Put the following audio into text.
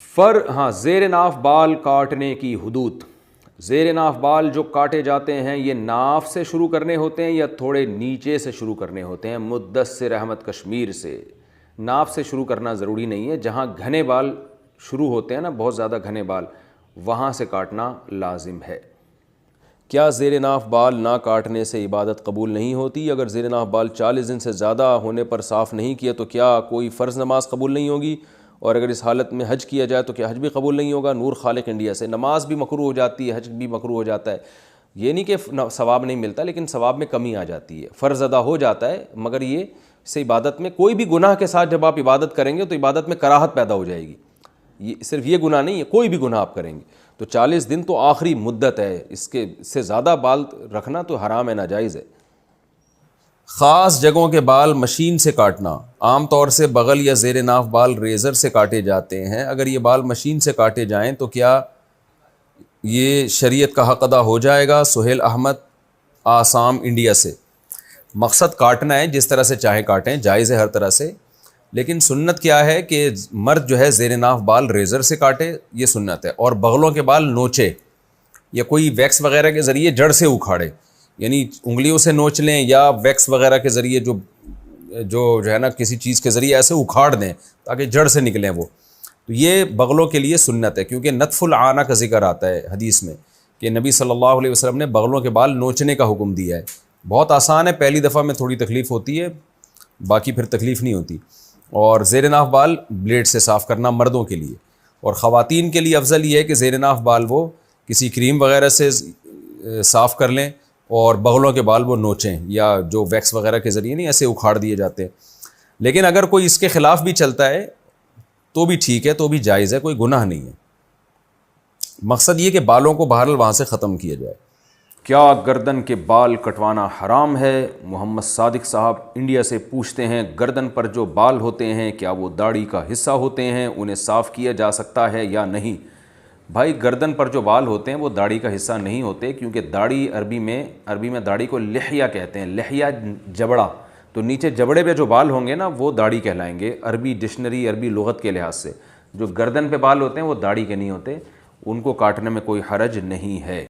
زیر ناف بال کاٹنے کی حدود. زیر ناف بال جو کاٹے جاتے ہیں یہ ناف سے شروع کرنے ہوتے ہیں یا تھوڑے نیچے سے شروع کرنے ہوتے ہیں؟ مدثر احمد کشمیر سے. ناف سے شروع کرنا ضروری نہیں ہے، جہاں گھنے بال شروع ہوتے ہیں نا، بہت زیادہ گھنے بال، وہاں سے کاٹنا لازم ہے. کیا زیر ناف بال نہ کاٹنے سے عبادت قبول نہیں ہوتی؟ اگر زیر ناف بال 40 دن سے زیادہ ہونے پر صاف نہیں کیا تو کیا کوئی فرض نماز قبول نہیں ہوگی؟ اور اگر اس حالت میں حج کیا جائے تو کیا حج بھی قبول نہیں ہوگا؟ نور خالق انڈیا سے. نماز بھی مکروہ ہو جاتی ہے، حج بھی مکروہ ہو جاتا ہے. یہ نہیں کہ ثواب نہیں ملتا، لیکن ثواب میں کمی آ جاتی ہے. فرض ادا ہو جاتا ہے، مگر یہ سے عبادت میں کوئی بھی گناہ کے ساتھ جب آپ عبادت کریں گے تو عبادت میں کراہت پیدا ہو جائے گی. یہ صرف یہ گناہ نہیں ہے، کوئی بھی گناہ آپ کریں گے تو 40 دن تو آخری مدت ہے. اس کے سے زیادہ بال رکھنا تو حرام ہے، ناجائز ہے. خاص جگہوں کے بال مشین سے کاٹنا. عام طور سے بغل یا زیر ناف بال ریزر سے کاٹے جاتے ہیں. اگر یہ بال مشین سے کاٹے جائیں تو کیا یہ شریعت کا حق ادا ہو جائے گا؟ سہیل احمد آسام انڈیا سے. مقصد کاٹنا ہے، جس طرح سے چاہیں کاٹیں، جائز ہے ہر طرح سے، لیکن سنت کیا ہے کہ مرد جو ہے زیر ناف بال ریزر سے کاٹے، یہ سنت ہے. اور بغلوں کے بال نوچے یا کوئی ویکس وغیرہ کے ذریعے جڑ سے اکھاڑے، یعنی انگلیوں سے نوچ لیں یا ویکس وغیرہ کے ذریعے جو ہے نا کسی چیز کے ذریعے ایسے اکھاڑ دیں تاکہ جڑ سے نکلیں وہ. تو یہ بغلوں کے لیے سنت ہے، کیونکہ نتف العانہ کا ذکر آتا ہے حدیث میں کہ نبی صلی اللہ علیہ وسلم نے بغلوں کے بال نوچنے کا حکم دیا ہے. بہت آسان ہے، پہلی دفعہ میں تھوڑی تکلیف ہوتی ہے، باقی پھر تکلیف نہیں ہوتی. اور زیر ناف بال بلیڈ سے صاف کرنا مردوں کے لیے. اور خواتین کے لیے افضل یہ ہے کہ زیر ناف بال وہ کسی کریم وغیرہ سے صاف کر لیں اور بغلوں کے بال وہ نوچیں، یا جو ویکس وغیرہ کے ذریعے نہیں ایسے اکھاڑ دیے جاتے ہیں. لیکن اگر کوئی اس کے خلاف بھی چلتا ہے تو بھی ٹھیک ہے، تو بھی جائز ہے، کوئی گناہ نہیں ہے. مقصد یہ کہ بالوں کو بہرحال وہاں سے ختم کیا جائے. کیا گردن کے بال کٹوانا حرام ہے؟ محمد صادق صاحب انڈیا سے پوچھتے ہیں. گردن پر جو بال ہوتے ہیں کیا وہ داڑھی کا حصہ ہوتے ہیں؟ انہیں صاف کیا جا سکتا ہے یا نہیں؟ بھائی، گردن پر جو بال ہوتے ہیں وہ داڑھی کا حصہ نہیں ہوتے، کیونکہ داڑھی عربی میں داڑھی کو لحیہ کہتے ہیں. لحیہ جبڑا، تو نیچے جبڑے پہ جو بال ہوں گے نا وہ داڑھی کہلائیں گے عربی ڈکشنری، عربی لغت کے لحاظ سے. جو گردن پہ بال ہوتے ہیں وہ داڑھی کے نہیں ہوتے، ان کو کاٹنے میں کوئی حرج نہیں ہے.